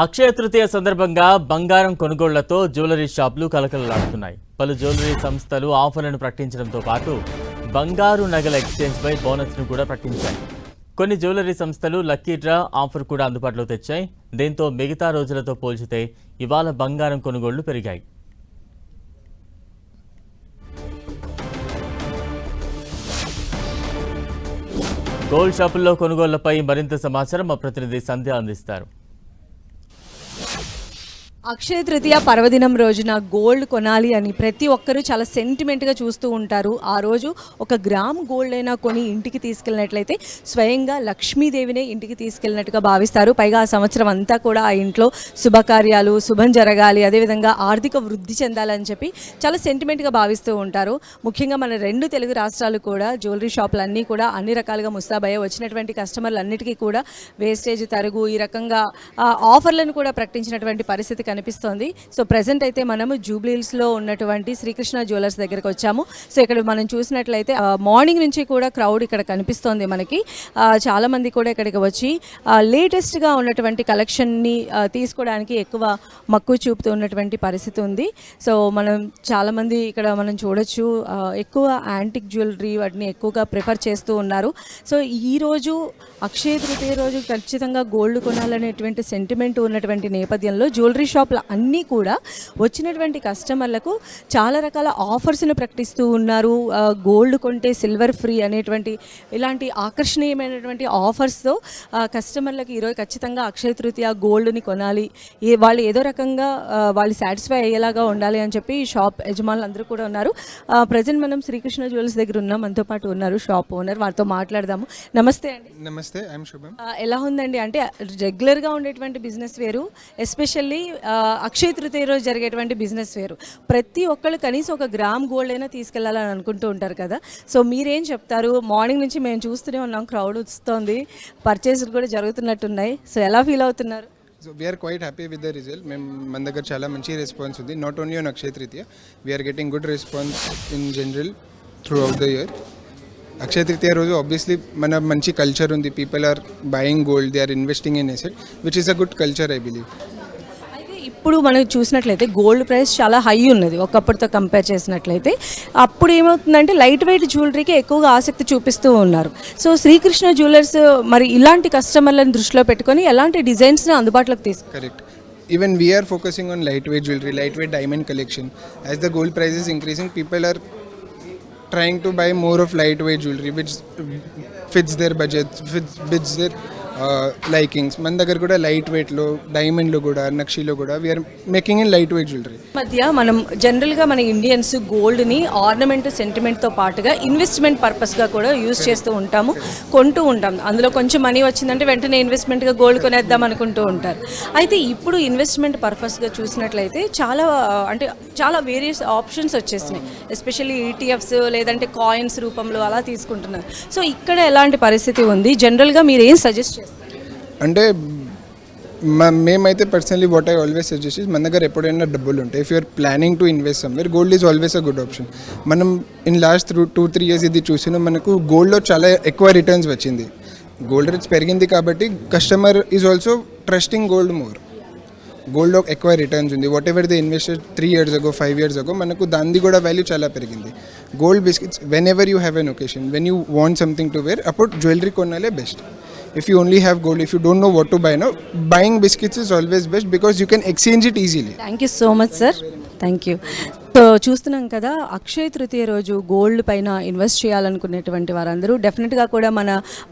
అక్షయ తృతీయ సందర్భంగా బంగారం కొనుగోళ్లతో జ్యువెలరీ షాపులు కలకలలాడుతున్నాయి. పలు జ్యువెలరీ సంస్థలు ఆఫర్లను ప్రకటించడంతో పాటు బంగారు నగల ఎక్స్చేంజ్పై బోనస్ను కూడా ప్రకటించాయి. కొన్ని జ్యువెలరీ సంస్థలు లక్కీ డ్రా ఆఫర్ కూడా అందుబాటులో తెచ్చాయి. దీంతో మిగతా రోజులతో పోల్చితే ఇవాళ బంగారం కొనుగోళ్లు పెరిగాయి. గోల్డ్ షాపుల్లో కొనుగోళ్లపై మరింత సమాచారం మా ప్రతినిధి సంధ్య అందిస్తారు. అక్షయ తృతీయ పర్వదినం రోజున గోల్డ్ కొనాలి అని ప్రతి ఒక్కరూ చాలా సెంటిమెంట్గా చూస్తూ ఉంటారు. ఆ రోజు ఒక గ్రామ్ గోల్డ్ అయినా కొని ఇంటికి తీసుకెళ్ళినట్లయితే స్వయంగా లక్ష్మీదేవినే ఇంటికి తీసుకెళ్ళినట్టుగా భావిస్తారు. పైగా ఆ సంవత్సరం అంతా కూడా ఆ ఇంట్లో శుభకార్యాలు శుభం జరగాలి, అదేవిధంగా ఆర్థిక వృద్ధి చెందాలని చెప్పి చాలా సెంటిమెంట్గా భావిస్తూ ఉంటారు. ముఖ్యంగా మన రెండు తెలుగు రాష్ట్రాలు కూడా జ్యువెలరీ షాపులన్నీ కూడా అన్ని రకాలుగా ముస్తాబయ్యాయి. వచ్చినటువంటి కస్టమర్లన్నిటికీ కూడా వేస్టేజ్ తరుగు ఈ రకంగా ఆఫర్లను కూడా ప్రకటించినటువంటి పరిస్థితి కనిపిస్తోంది. సో ప్రెసెంట్ అయితే మనము జూబ్లీహిల్స్లో ఉన్నటువంటి శ్రీకృష్ణ జ్యువెలర్స్ దగ్గరకు వచ్చాము. సో ఇక్కడ మనం చూసినట్లయితే మార్నింగ్ నుంచి కూడా క్రౌడ్ ఇక్కడ కనిపిస్తోంది మనకి. చాలామంది కూడా ఇక్కడికి వచ్చి లేటెస్ట్గా ఉన్నటువంటి కలెక్షన్ని తీసుకోవడానికి ఎక్కువ మక్కువ చూపుతూ ఉన్నటువంటి పరిస్థితి ఉంది. సో మనం చాలామంది ఇక్కడ మనం చూడొచ్చు ఎక్కువ యాంటిక్ జ్యువెలరీ వాటిని ఎక్కువగా ప్రిఫర్ చేస్తూ ఉన్నారు. సో ఈరోజు అక్షయ తృతీయ రోజు ఖచ్చితంగా గోల్డ్ కొనాలనేటువంటి సెంటిమెంట్ ఉన్నటువంటి నేపథ్యంలో జ్యువెలరీ షాప్లు అన్నీ కూడా వచ్చినటువంటి కస్టమర్లకు చాలా రకాల ఆఫర్స్ను ప్రకటిస్తూ ఉన్నారు. గోల్డ్ కొంటే సిల్వర్ ఫ్రీ అనేటువంటి ఇలాంటి ఆకర్షణీయమైనటువంటి ఆఫర్స్తో కస్టమర్లకు ఈరోజు ఖచ్చితంగా అక్షయ తృతీయ గోల్డ్ని కొనాలి, వాళ్ళు ఏదో రకంగా వాళ్ళు సాటిస్ఫై అయ్యేలాగా ఉండాలి అని చెప్పి షాప్ యజమానులు అందరూ కూడా ఉన్నారు. ప్రజెంట్ మనం శ్రీకృష్ణ జ్యువెలర్స్ దగ్గర ఉన్నాం. మనతో పాటు ఉన్నారు షాప్ ఓనర్, వారితో మాట్లాడదాము. నమస్తే అండి. నమస్తే, ఐఎమ్ శుభం. ఎలా ఉందండి? అంటే రెగ్యులర్గా ఉండేటువంటి బిజినెస్ వేరు, ఎస్పెషల్లీ అక్షయ తృతీయ రోజు జరిగేటువంటి బిజినెస్ వేరు. ప్రతి ఒక్కళ్ళు కనీసం ఒక గ్రామ్ గోల్డ్ అయినా తీసుకెళ్లాలని అనుకుంటూ ఉంటారు కదా. సో మీరేం చెప్తారు? మార్నింగ్ నుంచి మేము చూస్తూనే ఉన్నాం, క్రౌడ్ వస్తుంది, పర్చేస్లు కూడా జరుగుతున్నట్టున్నాయి. సో ఎలా ఫీల్ అవుతున్నారు? So we're quite happy with the result. మన దగ్గర చాలా మంచి రెస్పాన్స్ ఉంది. Not only on Akshaya Tritiya, we're getting good response in general throughout the year. Akshaya Tritiya రోజు ఆబ్వియస్లీ మన మంచి కల్చర్ ఉంది. People are buying gold, they are investing in asset which is a good culture I believe. ఇప్పుడు మనం చూసినట్లయితే gold price చాలా high ఉన్నది ఒకప్పటితో compare చేసినట్లయితే. అప్పుడు ఏమవుతుందంటే లైట్ వెయిట్ జ్యువెలరీకి ఎక్కువగా ఆసక్తి చూపిస్తూ ఉన్నారు. సో శ్రీకృష్ణ జ్యువెలర్స్ మరి ఇలాంటి కస్టమర్లను దృష్టిలో పెట్టుకొని ఎలాంటి డిజైన్స్ని అందుబాటులోకి తీసుకు correct. Even we are focusing on lightweight jewelry, lightweight diamond collection. As the gold price is increasing, people are trying to buy more of lightweight jewelry which fits their budget, fits their likings. మన దగ్గర కూడా light వెయిట్లో, డైమండ్లో కూడా, నక్షీలో కూడా we're making in light weight jewellery. మధ్య మనం జనరల్గా మన ఇండియన్స్ గోల్డ్ని ఆర్నమెంట్ సెంటిమెంట్తో పాటుగా ఇన్వెస్ట్మెంట్ పర్పస్గా కూడా యూజ్ చేస్తూ ఉంటాము, కొంటూ ఉంటాం. అందులో కొంచెం మనీ వచ్చిందంటే వెంటనే ఇన్వెస్ట్మెంట్గా గోల్డ్ కొనేద్దాం అనుకుంటూ ఉంటారు. అయితే ఇప్పుడు ఇన్వెస్ట్మెంట్ పర్పస్గా చూసినట్లయితే చాలా వేరియస్ ఆప్షన్స్ వచ్చేసినాయి. ఎస్పెషల్లీ ఈటీఎఫ్స్ లేదంటే కాయిన్స్ రూపంలో అలా తీసుకుంటున్నారు. సో ఇక్కడ ఎలాంటి పరిస్థితి ఉంది? జనరల్గా మీరు ఏం సజెస్ట్ చేస్తారు? అంటే మేమైతే personally what I always suggest is, మన దగ్గర ఎప్పుడైనా డబ్బులు ఉంటాయి, if you're planning to invest somewhere, gold is always a good option. మనం ఇన్ లాస్ట్ 2-3 years ఇది చూసినా మనకు గోల్డ్లో చాలా ఎక్కువ రిటర్న్స్ వచ్చింది. గోల్డ్ రేట్స్ పెరిగింది కాబట్టి customer is also trusting gold more. గోల్డ్లో ఎక్కువ రిటర్న్స్ ఉంది. What ever they invested 3 years ago, 5 years ago, మనకు దాన్ని కూడా వాల్యూ చాలా పెరిగింది. Gold biscuits whenever you have an occasion, when you want something to wear, అప్పుడు జ్యువెలరీ కొనాలే best. If you only have gold, if you don't know what to buy now, buying biscuits is always best because you can exchange it easily. Thank you so much, sir. Thank you. So చూస్తున్నాం కదా, అక్షయ తృతీయ రోజు gold పైన invest చేయాలనుకునేటువంటి వారందరూ డెఫినెట్గా కూడా మన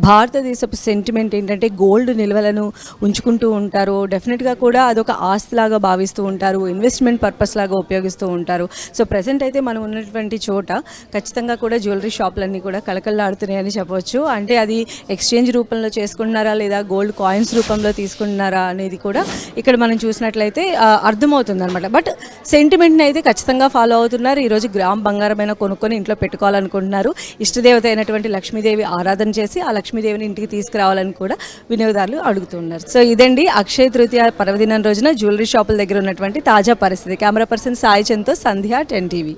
భారతదేశపు sentiment ఏంటంటే గోల్డ్ నిల్వలను ఉంచుకుంటూ ఉంటారు. డెఫినెట్గా కూడా అదొక ఆస్తిలాగా భావిస్తూ ఉంటారు, ఇన్వెస్ట్మెంట్ పర్పస్ లాగా ఉపయోగిస్తూ ఉంటారు. సో ప్రజెంట్ అయితే మనం ఉన్నటువంటి చోట ఖచ్చితంగా కూడా జ్యువెలరీ షాపులన్నీ కూడా కళకళలాడుతున్నాయని చెప్పవచ్చు. అంటే అది ఎక్స్చేంజ్ రూపంలో చేసుకుంటున్నారా లేదా గోల్డ్ కాయిన్స్ రూపంలో తీసుకుంటున్నారా అనేది కూడా ఇక్కడ మనం చూసినట్లయితే అర్థమవుతుంది అనమాట. బట్ సెంటిమెంట్ని అయితే ఖచ్చితంగా ఫాలో అవుతున్నారు. ఈరోజు గ్రామ్ బంగారమైన కొనుక్కొని ఇంట్లో పెట్టుకోవాలనుకుంటున్నారు. ఇష్టదేవత అయినటువంటి లక్ష్మీదేవి ఆరాధన చేసి ఆ లక్ష్మీదేవిని ఇంటికి తీసుకురావాలని కూడా వినియోగదారులు అడుగుతున్నారు. సో ఇదండి అక్షయ తృతీయ పర్వదినం రోజున జ్యువెలరీ షాపుల దగ్గర ఉన్నటువంటి తాజా పరిస్థితి. కెమెరా పర్సన్ సాయి చంద్తో సంధ్య, 10 TV.